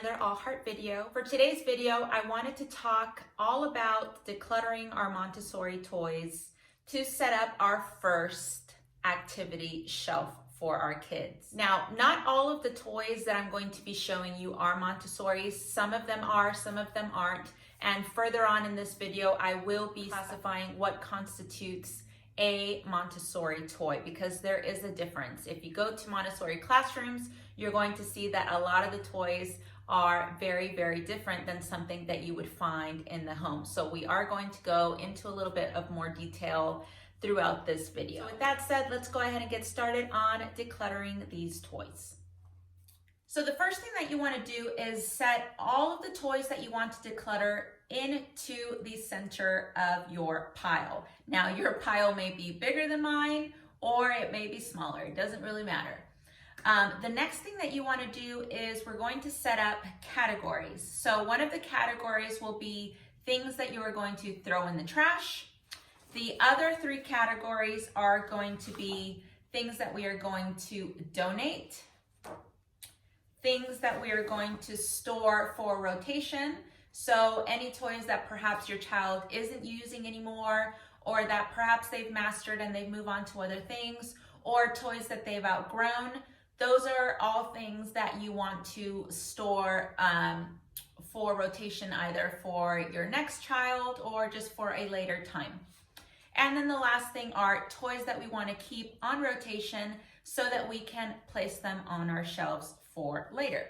another All Heart video. For today's video, I wanted to talk all about decluttering our Montessori toys to set up our first activity shelf for our kids. Now, not all of the toys that I'm going to be showing you are Montessori. Some of them are, some of them aren't. And further on in this video, I will be classifying what constitutes a Montessori toy, because there is a difference. If you go to Montessori classrooms, you're going to see that a lot of the toys are very, very different than something that you would find in the home. So we are going to go into a little bit of more detail throughout this video. So with that said, let's go ahead and get started on decluttering these toys. So the first thing that you want to do is set all of the toys that you want to declutter into the center of your pile. Now, your pile may be bigger than mine or it may be smaller. It doesn't really matter. The next thing that you want to do is we're going to set up categories. So one of the categories will be things that you are going to throw in the trash. The other three categories are going to be things that we are going to donate, things that we are going to store for rotation. So any toys that perhaps your child isn't using anymore, or that perhaps they've mastered and they move on to other things, or toys that they've outgrown. Those are all things that you want to store for rotation, either for your next child or just for a later time. And then the last thing are toys that we want to keep on rotation so that we can place them on our shelves for later.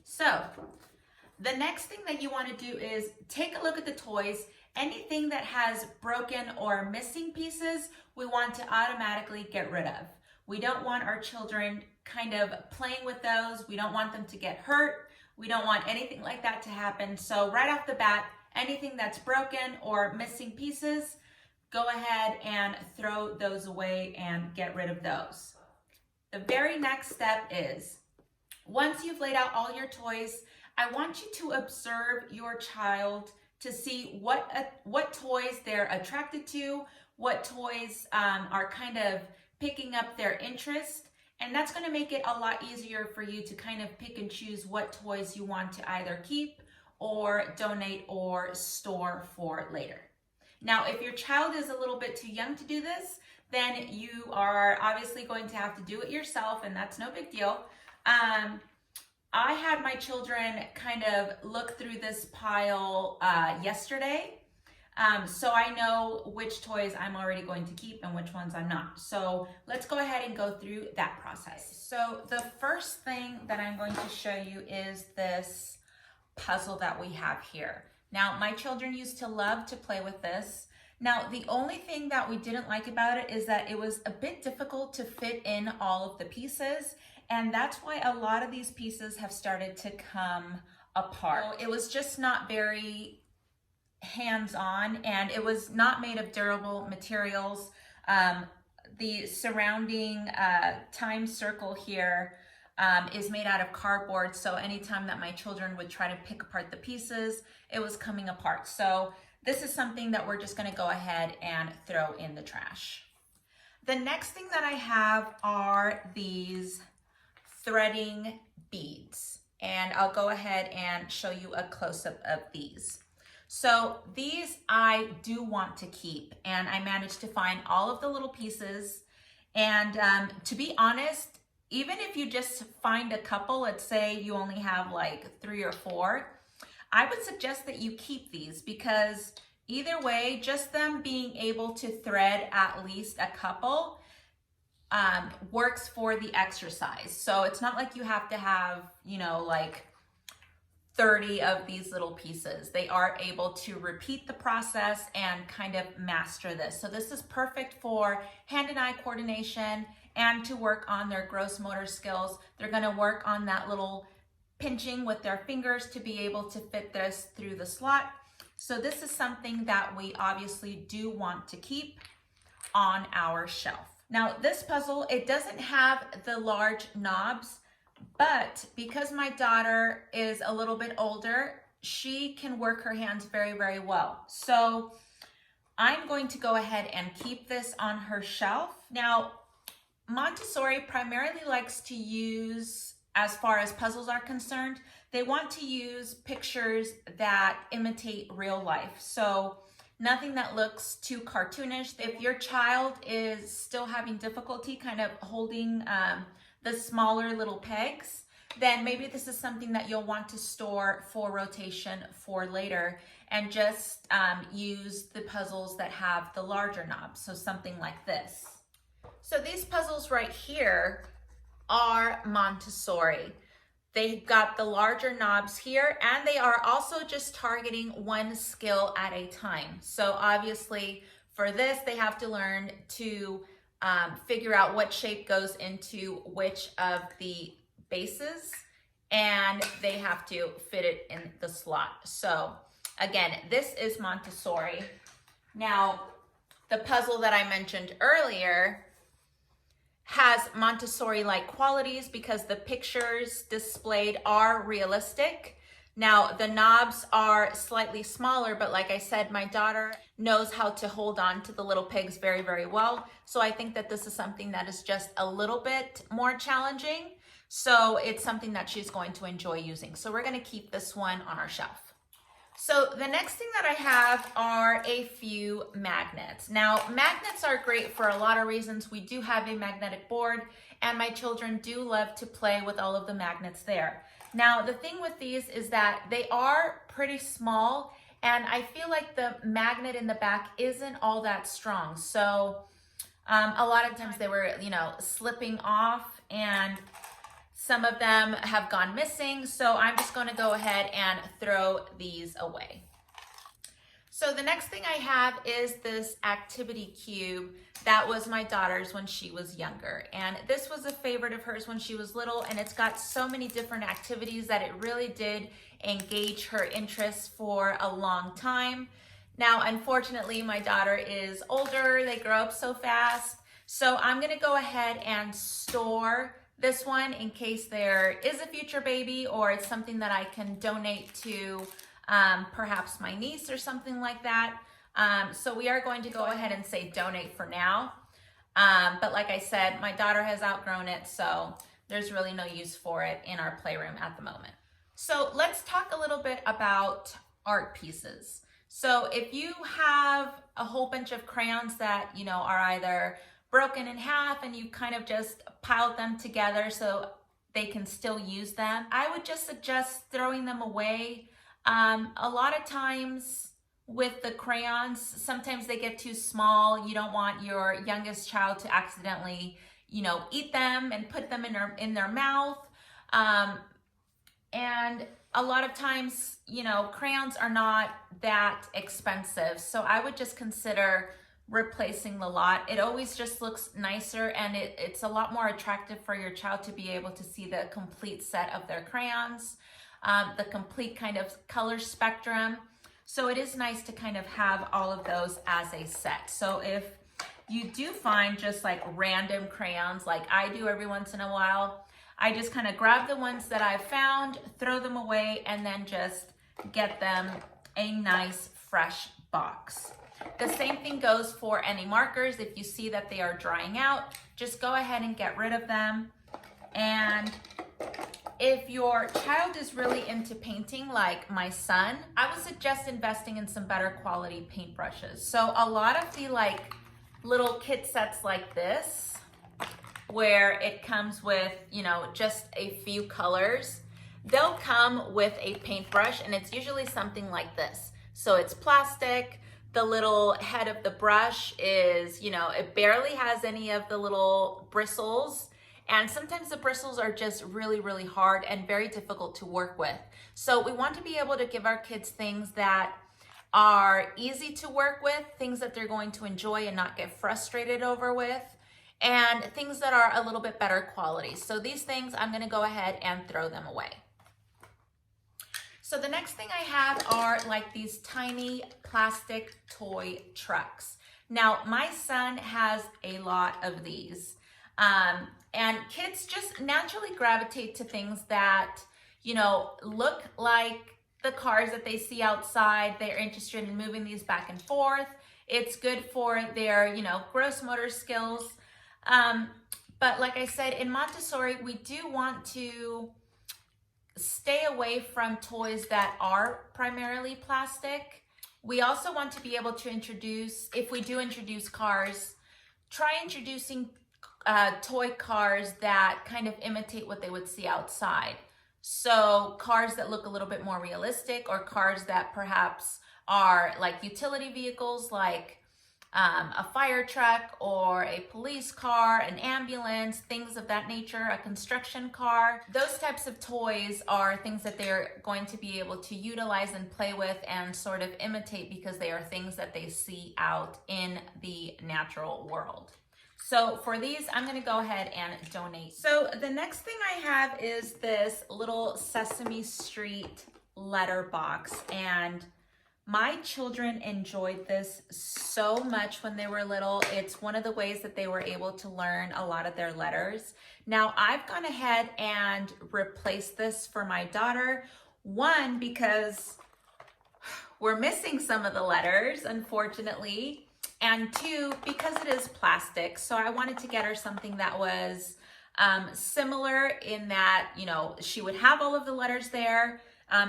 So the next thing that you want to do is take a look at the toys. Anything that has broken or missing pieces, we want to automatically get rid of. We don't want our children kind of playing with those. We don't want them to get hurt. We don't want anything like that to happen. So right off the bat, anything that's broken or missing pieces, go ahead and throw those away and get rid of those. The very next step is, once you've laid out all your toys, I want you to observe your child to see what toys they're attracted to, what toys are kind of picking up their interest, and that's going to make it a lot easier for you to kind of pick and choose what toys you want to either keep or donate or store for later. Now, if your child is a little bit too young to do this, then you are obviously going to have to do it yourself, and that's no big deal. I had my children kind of look through this pile yesterday. So I know which toys I'm already going to keep and which ones I'm not. So let's go ahead and go through that process. So the first thing that I'm going to show you is this puzzle that we have here. Now, my children used to love to play with this. Now, the only thing that we didn't like about it is that it was a bit difficult to fit in all of the pieces. And that's why a lot of these pieces have started to come apart. So it was just not very hands-on, and it was not made of durable materials. The surrounding time circle here is made out of cardboard, so anytime that my children would try to pick apart the pieces, it was coming apart. So this is something that we're just going to go ahead and throw in the trash. The next thing that I have are these threading beads, and I'll go ahead and show you a close-up of these. So these I do want to keep, and I managed to find all of the little pieces. And to be honest, even if you just find a couple, let's say you only have like 3 or 4, I would suggest that you keep these, because either way, just them being able to thread at least a couple works for the exercise. So it's not like you have to have, you know, like 30 of these little pieces. They are able to repeat the process and kind of master this. So this is perfect for hand and eye coordination and to work on their gross motor skills. They're going to work on that little pinching with their fingers to be able to fit this through the slot. So this is something that we obviously do want to keep on our shelf. Now, this puzzle, it doesn't have the large knobs, but because my daughter is a little bit older, she can work her hands very, very well. So I'm going to go ahead and keep this on her shelf. Now, Montessori primarily likes to use, as far as puzzles are concerned, they want to use pictures that imitate real life. So nothing that looks too cartoonish. If your child is still having difficulty kind of holding the smaller little pegs, then maybe this is something that you'll want to store for rotation for later, and just use the puzzles that have the larger knobs. So something like this. So these puzzles right here are Montessori. They've got the larger knobs here, and they are also just targeting one skill at a time. So obviously for this, they have to learn to figure out what shape goes into which of the bases, and they have to fit it in the slot. So again, this is Montessori. Now, the puzzle that I mentioned earlier has Montessori-like qualities because the pictures displayed are realistic. Now, the knobs are slightly smaller, but like I said, my daughter knows how to hold on to the little pigs very, very well. So I think that this is something that is just a little bit more challenging. So it's something that she's going to enjoy using. So we're going to keep this one on our shelf. So the next thing that I have are a few magnets. Now, magnets are great for a lot of reasons. We do have a magnetic board, and my children do love to play with all of the magnets there. Now, the thing with these is that they are pretty small, and I feel like the magnet in the back isn't all that strong. So a lot of times they were, slipping off, and some of them have gone missing, so I'm just going to go ahead and throw these away. So the next thing I have is this activity cube that was my daughter's when she was younger. And this was a favorite of hers when she was little, and it's got so many different activities that it really did engage her interests for a long time. Now, unfortunately, my daughter is older. They grow up so fast. So I'm going to go ahead and store this one in case there is a future baby, or it's something that I can donate to perhaps my niece or something like that. So we are going to go ahead and say donate for now. But like I said, my daughter has outgrown it, so there's really no use for it in our playroom at the moment. So let's talk a little bit about art pieces. So if you have a whole bunch of crayons that, are either broken in half and you kind of just piled them together so they can still use them, I would just suggest throwing them away. A lot of times with the crayons, sometimes they get too small. You don't want your youngest child to accidentally, eat them and put them in their mouth. And a lot of times, crayons are not that expensive. So I would just consider replacing the lot. It always just looks nicer, and it's a lot more attractive for your child to be able to see the complete set of their crayons, the complete kind of color spectrum. So it is nice to kind of have all of those as a set. So if you do find just like random crayons, like I do every once in a while, I just kind of grab the ones that I've found, throw them away, and then just get them a nice fresh box. The same thing goes for any markers. If you see that they are drying out, just go ahead and get rid of them. And if your child is really into painting like my son, I would suggest investing in some better quality paintbrushes. So a lot of the little kit sets like this, where it comes with, just a few colors, they'll come with a paintbrush, and it's usually something like this. So it's plastic. The little head of the brush is, it barely has any of the little bristles. And sometimes the bristles are just really, really hard and very difficult to work with. So we want to be able to give our kids things that are easy to work with, things that they're going to enjoy and not get frustrated over with, and things that are a little bit better quality. So these things, I'm going to go ahead and throw them away. So the next thing I have are like these tiny plastic toy trucks. Now, my son has a lot of these. And kids just naturally gravitate to things that, look like the cars that they see outside. They're interested in moving these back and forth. It's good for their, gross motor skills. But like I said, in Montessori, we do want to stay away from toys that are primarily plastic. We also want to be able to introduce, if we do introduce cars, try introducing toy cars that kind of imitate what they would see outside. So cars that look a little bit more realistic, or cars that perhaps are like utility vehicles, like a fire truck or a police car, an ambulance, things of that nature, a construction car. Those types of toys are things that they're going to be able to utilize and play with and sort of imitate, because they are things that they see out in the natural world. So for these, I'm gonna go ahead and donate. So the next thing I have is this little Sesame Street letter box, and my children enjoyed this so much when they were little. It's one of the ways that they were able to learn a lot of their letters. Now I've gone ahead and replaced this for my daughter. One, because we're missing some of the letters, unfortunately. And two, because it is plastic. So I wanted to get her something that was similar in that, you know, she would have all of the letters there.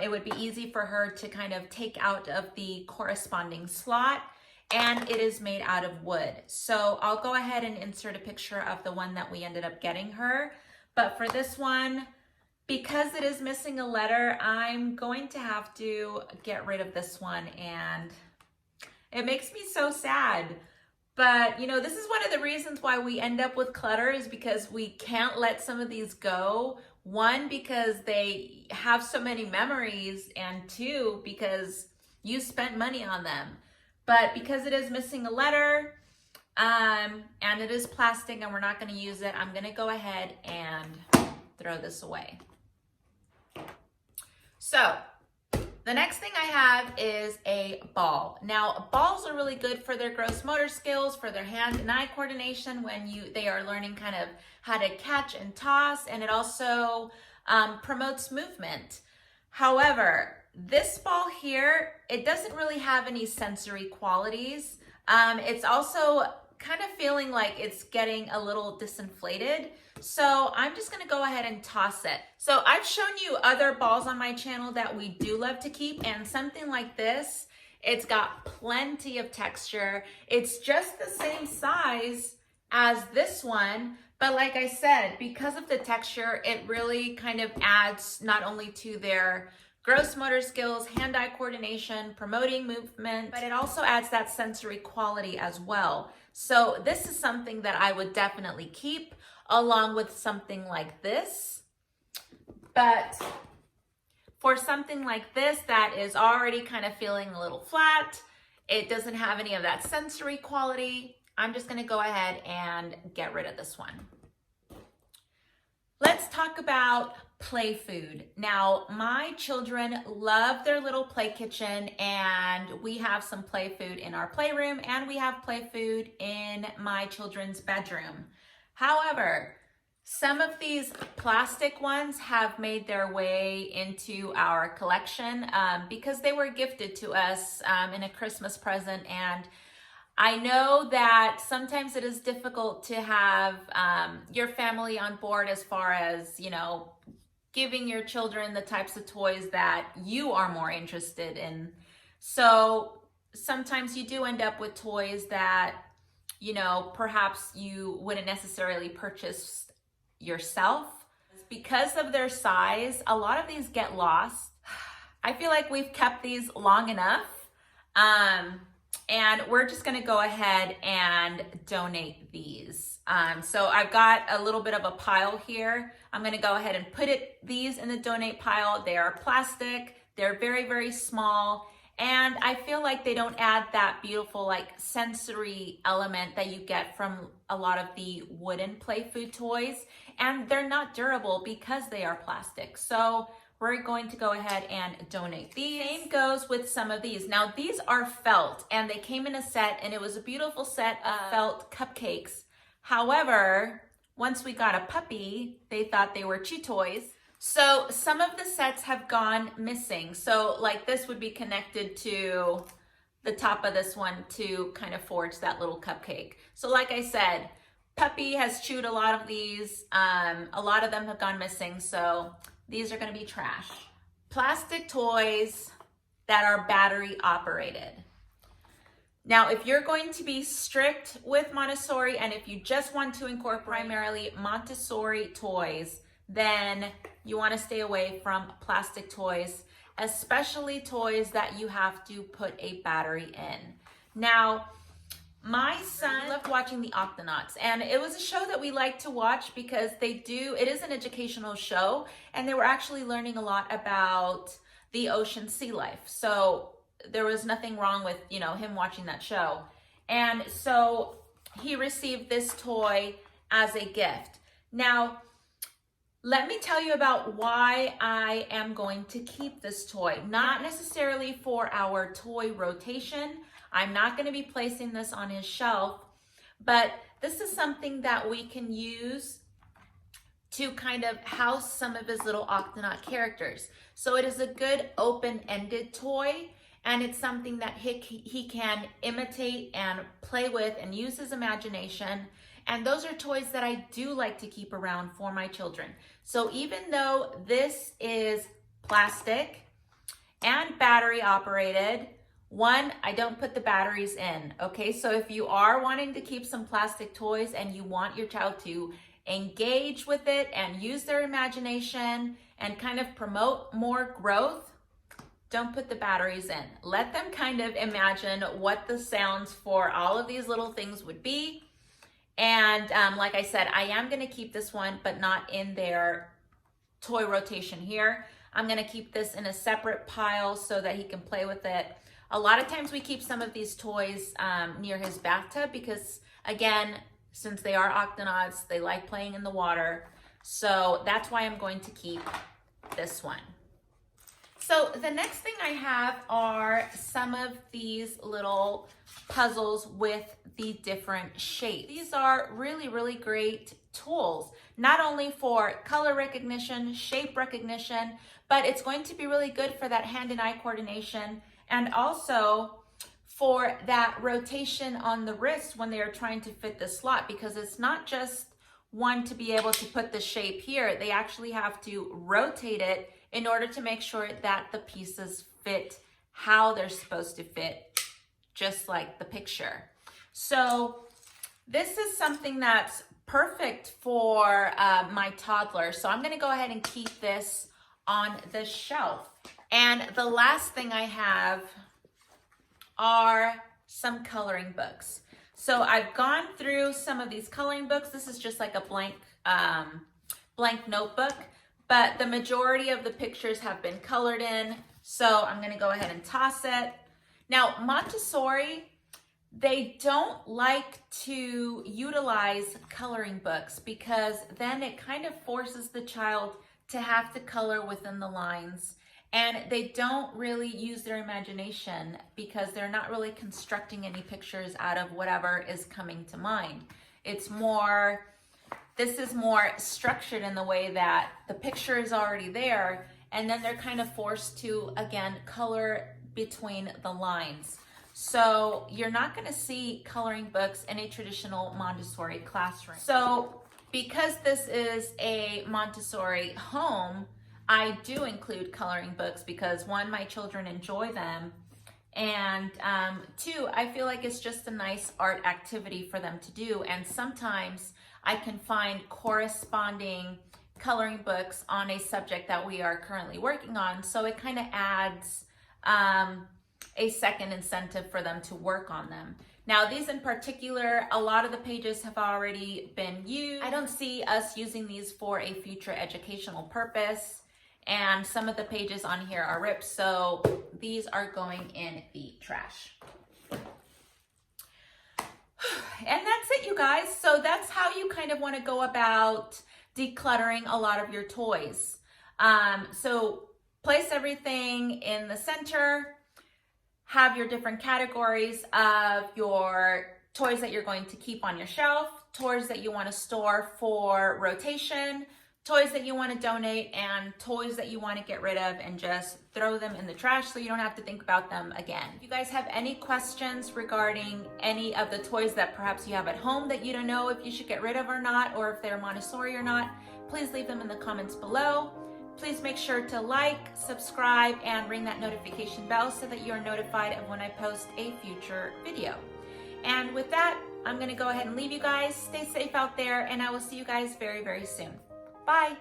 It would be easy for her to kind of take out of the corresponding slot, and it is made out of wood. So I'll go ahead and insert a picture of the one that we ended up getting her. But for this one, because it is missing a letter, I'm going to have to get rid of this one, and it makes me so sad. But, you know, this is one of the reasons why we end up with clutter, is because we can't let some of these go. One, because they have so many memories, and two, because you spent money on them. But because it is missing a letter, and it is plastic and we're not going to use it, I'm going to go ahead and throw this away. So the next thing I have is a ball. Now, balls are really good for their gross motor skills, for their hand and eye coordination when they are learning kind of how to catch and toss, and it also promotes movement. However, this ball here, it doesn't really have any sensory qualities. It's also kind of feeling like it's getting a little disinflated. So I'm just gonna go ahead and toss it. So I've shown you other balls on my channel that we do love to keep, and something like this, it's got plenty of texture. It's just the same size as this one, but like I said, because of the texture, it really kind of adds not only to their gross motor skills, hand-eye coordination, promoting movement, but it also adds that sensory quality as well. So this is something that I would definitely keep, along with something like this. But for something like this that is already kind of feeling a little flat, it doesn't have any of that sensory quality, I'm just gonna go ahead and get rid of this one. Let's talk about play food. Now, my children love their little play kitchen, and we have some play food in our playroom, and we have play food in my children's bedroom. However, some of these plastic ones have made their way into our collection because they were gifted to us in a Christmas present, and I know that sometimes it is difficult to have your family on board as far as, you know, giving your children the types of toys that you are more interested in. So sometimes you do end up with toys that, you know, perhaps you wouldn't necessarily purchase yourself. Because of their size, a lot of these get lost. I feel like we've kept these long enough. And we're just gonna go ahead and donate these. So I've got a little bit of a pile here. I'm gonna go ahead and put these in the donate pile. They are plastic, they're very, very small, and I feel like they don't add that beautiful like sensory element that you get from a lot of the wooden play food toys, and they're not durable because they are plastic. So we're going to go ahead and donate these. Same goes with some of these. Now these are felt, and they came in a set, and it was a beautiful set of felt cupcakes. However, once we got a puppy, they thought they were chew toys. So some of the sets have gone missing. So like this would be connected to the top of this one to kind of forge that little cupcake. So like I said, puppy has chewed a lot of these. A lot of them have gone missing. So these are going to be trash. Plastic toys that are battery operated. Now, if you're going to be strict with Montessori and if you just want to incorporate primarily Montessori toys, then you want to stay away from plastic toys, especially toys that you have to put a battery in. Now, my son loved watching the Octonauts, and it was a show that we like to watch because it is an educational show, and they were actually learning a lot about the ocean sea life. So there was nothing wrong with, him watching that show. And so he received this toy as a gift. Now, let me tell you about why I am going to keep this toy. Not necessarily for our toy rotation. I'm not going to be placing this on his shelf, but this is something that we can use to kind of house some of his little Octonaut characters. So it is a good open-ended toy, and it's something that he can imitate and play with and use his imagination. And those are toys that I do like to keep around for my children. So even though this is plastic and battery operated, one, I don't put the batteries in, okay? So if you are wanting to keep some plastic toys and you want your child to engage with it and use their imagination and kind of promote more growth, don't put the batteries in. Let them kind of imagine what the sounds for all of these little things would be. And like I said, I am gonna keep this one, but not in their toy rotation here. I'm gonna keep this in a separate pile so that he can play with it. A lot of times we keep some of these toys near his bathtub because, again, since they are Octonauts, they like playing in the water. So that's why I'm going to keep this one. So the next thing I have are some of these little puzzles with the different shapes. These are really, really great tools, not only for color recognition, shape recognition, but it's going to be really good for that hand and eye coordination, and also for that rotation on the wrist when they are trying to fit the slot, because it's not just one to be able to put the shape here. They actually have to rotate it in order to make sure that the pieces fit how they're supposed to fit, just like the picture. So this is something that's perfect for my toddler. So I'm gonna go ahead and keep this on the shelf. And the last thing I have are some coloring books. So I've gone through some of these coloring books. This is just like a blank notebook, but the majority of the pictures have been colored in. So I'm gonna go ahead and toss it. Now, Montessori, they don't like to utilize coloring books because then it kind of forces the child to have to color within the lines. And they don't really use their imagination because they're not really constructing any pictures out of whatever is coming to mind. This is more structured in the way that the picture is already there, and then they're kind of forced to, again, color between the lines. So you're not gonna see coloring books in a traditional Montessori classroom. So because this is a Montessori home, I do include coloring books because, one, my children enjoy them, and two, I feel like it's just a nice art activity for them to do. And sometimes I can find corresponding coloring books on a subject that we are currently working on, so it kind of adds a second incentive for them to work on them. Now, these in particular, a lot of the pages have already been used. I don't see us using these for a future educational purpose. And some of the pages on here are ripped, so these are going in the trash. And that's it, you guys. So that's how you kind of want to go about decluttering a lot of your toys. So place everything in the center, have your different categories of your toys that you're going to keep on your shelf, toys that you want to store for rotation, toys that you want to donate, and toys that you want to get rid of and just throw them in the trash so you don't have to think about them again. If you guys have any questions regarding any of the toys that perhaps you have at home that you don't know if you should get rid of or not, or if they're Montessori or not, please leave them in the comments below. Please make sure to like, subscribe, and ring that notification bell so that you're notified of when I post a future video. And with that, I'm gonna go ahead and leave you guys. Stay safe out there, and I will see you guys very, very soon. Bye.